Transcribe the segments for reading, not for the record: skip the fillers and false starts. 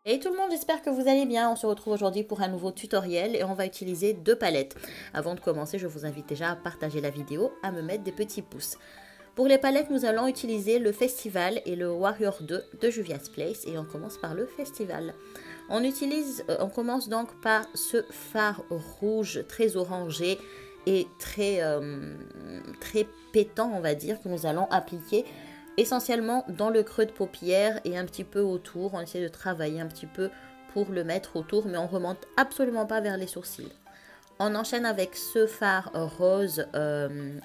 Hey tout le monde, j'espère que vous allez bien. On se retrouve aujourd'hui pour un nouveau tutoriel et on va utiliser deux palettes. Avant de commencer, je vous invite déjà à partager la vidéo, à me mettre des petits pouces. Pour les palettes, nous allons utiliser le Festival et le Warrior 2 de Juvia's Place et on commence par le Festival. On commence donc par ce fard rouge très orangé et très pétant, on va dire, que nous allons appliquer essentiellement dans le creux de paupière et un petit peu autour. On essaie de travailler un petit peu pour le mettre autour, mais on remonte absolument pas vers les sourcils. On enchaîne avec ce fard rose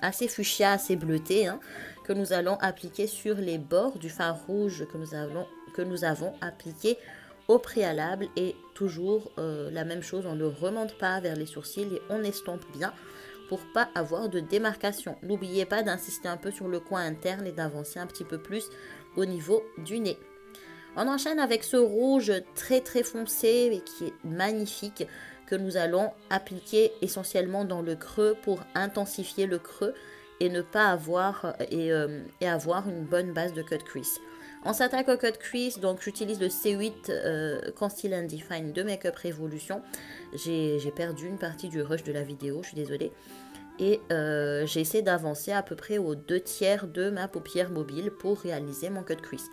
assez fuchsia, assez bleuté, hein, que nous allons appliquer sur les bords du fard rouge que nous avons appliqué au préalable. Et toujours la même chose, on ne remonte pas vers les sourcils et on estompe bien pour pas avoir de démarcation. N'oubliez pas d'insister un peu sur le coin interne et d'avancer un petit peu plus au niveau du nez. On enchaîne avec ce rouge très foncé et qui est magnifique que nous allons appliquer essentiellement dans le creux pour intensifier le creux et ne pas avoir avoir une bonne base de cut crease. On s'attaque au cut crease, donc j'utilise le C8 Conceal and Define de Makeup Revolution. J'ai perdu une partie du rush de la vidéo, je suis désolée. Et j'ai essayé d'avancer à peu près aux 2/3 de ma paupière mobile pour réaliser mon cut crease.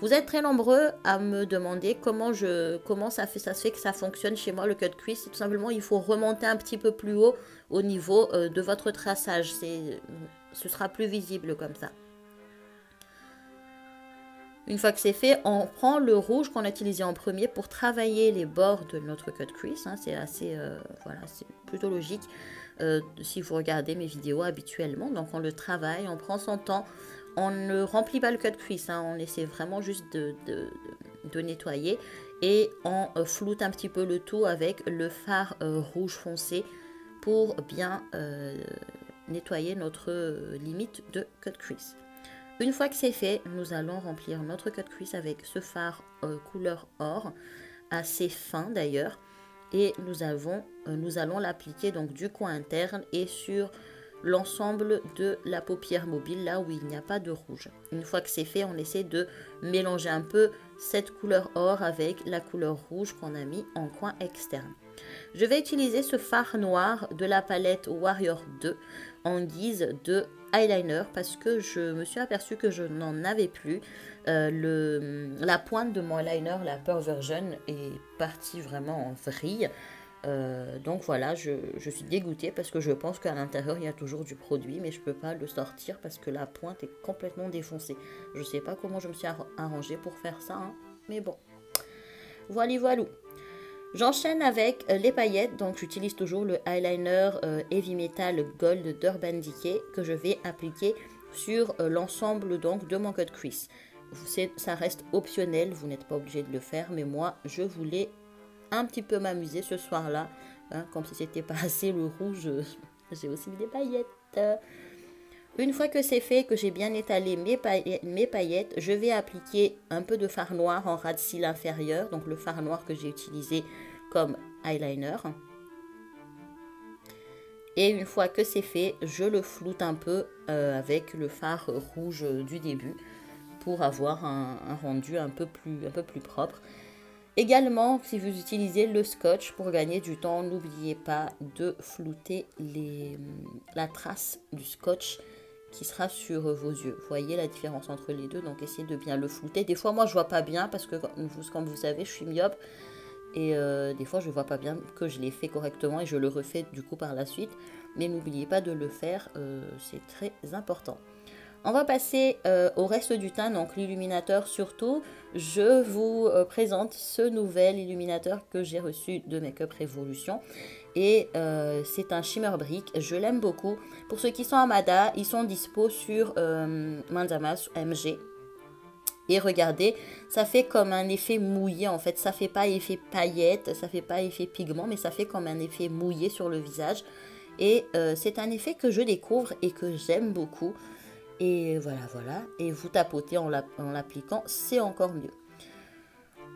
Vous êtes très nombreux à me demander comment ça se fait que ça fonctionne chez moi le cut crease. Tout simplement, il faut remonter un petit peu plus haut au niveau de votre traçage. Ce sera plus visible comme ça. Une fois que c'est fait, on prend le rouge qu'on a utilisé en premier pour travailler les bords de notre cut crease. Hein. C'est assez, voilà, c'est plutôt logique si vous regardez mes vidéos habituellement. Donc on le travaille, on prend son temps. On ne remplit pas le cut crease, hein. On essaie vraiment juste de nettoyer. Et on floute un petit peu le tout avec le fard rouge foncé pour bien nettoyer notre limite de cut crease. Une fois que c'est fait, nous allons remplir notre cut crease avec ce fard couleur or, assez fin d'ailleurs. Et nous allons l'appliquer donc du coin interne et sur l'ensemble de la paupière mobile, là où il n'y a pas de rouge. Une fois que c'est fait, on essaie de mélanger un peu cette couleur or avec la couleur rouge qu'on a mis en coin externe. Je vais utiliser ce fard noir de la palette Warrior 2 en guise de eyeliner parce que je me suis aperçue que je n'en avais plus. La pointe de mon eyeliner, la Pearl Version, est partie vraiment en vrille. Donc voilà, je suis dégoûtée parce que je pense qu'à l'intérieur il y a toujours du produit, mais je ne peux pas le sortir parce que la pointe est complètement défoncée. Je ne sais pas comment je me suis arrangée pour faire ça, hein, mais bon. Voilà. J'enchaîne avec les paillettes, donc j'utilise toujours le eyeliner Heavy Metal Gold d'Urban Decay que je vais appliquer sur l'ensemble donc de mon cut crease. Ça reste optionnel, vous n'êtes pas obligé de le faire, mais moi je voulais un petit peu m'amuser ce soir-là, hein, comme si c'était pas assez le rouge, j'ai aussi mis des paillettes. Une fois que c'est fait, que j'ai bien étalé mes paillettes, je vais appliquer un peu de fard noir en ras de cils inférieur, donc le fard noir que j'ai utilisé comme eyeliner. Et une fois que c'est fait, je le floute un peu avec le fard rouge du début pour avoir un rendu un peu plus propre. Également, si vous utilisez le scotch pour gagner du temps, n'oubliez pas de flouter la trace du scotch qui sera sur vos yeux. Vous voyez la différence entre les deux, donc essayez de bien le flouter. Des fois, moi, je vois pas bien parce que, comme vous savez, je suis myope. Et des fois, je vois pas bien que je l'ai fait correctement et je le refais du coup par la suite. Mais n'oubliez pas de le faire, c'est très important. On va passer au reste du teint, donc l'illuminateur surtout. Je vous présente ce nouvel illuminateur que j'ai reçu de Makeup Revolution. Et c'est un shimmer brick, je l'aime beaucoup. Pour ceux qui sont à Mada, ils sont dispo sur Mandamas MG. Et regardez, ça fait comme un effet mouillé en fait. Ça fait pas effet paillette, ça fait pas effet pigment, mais ça fait comme un effet mouillé sur le visage. Et c'est un effet que je découvre et que j'aime beaucoup. Et voilà. Et vous tapotez en l'appliquant, c'est encore mieux.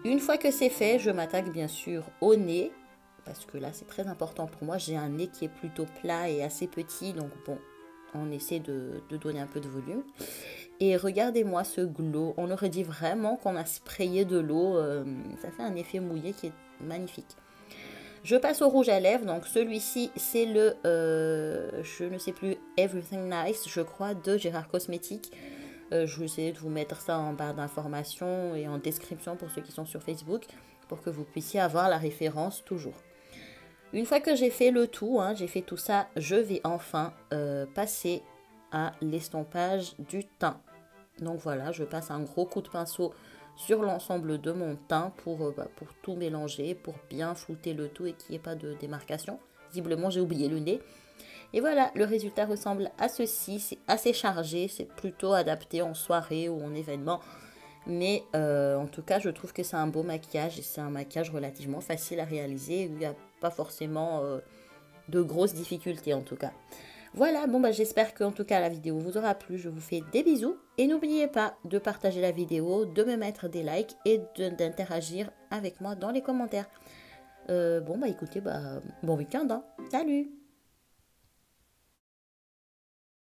Une fois que c'est fait, je m'attaque bien sûr au nez. Parce que là, c'est très important pour moi. J'ai un nez qui est plutôt plat et assez petit. Donc bon, on essaie de donner un peu de volume. Et regardez-moi ce glow. On aurait dit vraiment qu'on a sprayé de l'eau. Ça fait un effet mouillé qui est magnifique. Je passe au rouge à lèvres. Donc celui-ci, c'est le, je ne sais plus, Everything Nice, je crois, de Gérard Cosmétiques. Je vais essayer de vous mettre ça en barre d'informations et en description pour ceux qui sont sur Facebook, pour que vous puissiez avoir la référence toujours. Une fois que j'ai fait le tout, j'ai fait tout ça, je vais enfin passer à l'estompage du teint. Donc voilà, je passe un gros coup de pinceau sur l'ensemble de mon teint pour tout mélanger, pour bien flouter le tout et qu'il n'y ait pas de démarcation. Visiblement, j'ai oublié le nez. Et voilà, le résultat ressemble à ceci. C'est assez chargé, c'est plutôt adapté en soirée ou en événement. Mais en tout cas, je trouve que c'est un beau maquillage et c'est un maquillage relativement facile à réaliser où il n'y a pas forcément de grosses difficultés en tout cas. Voilà, bon j'espère que en tout cas la vidéo vous aura plu. Je vous fais des bisous et n'oubliez pas de partager la vidéo, de me mettre des likes et d'interagir avec moi dans les commentaires. Écoutez, bon week-end, Salut!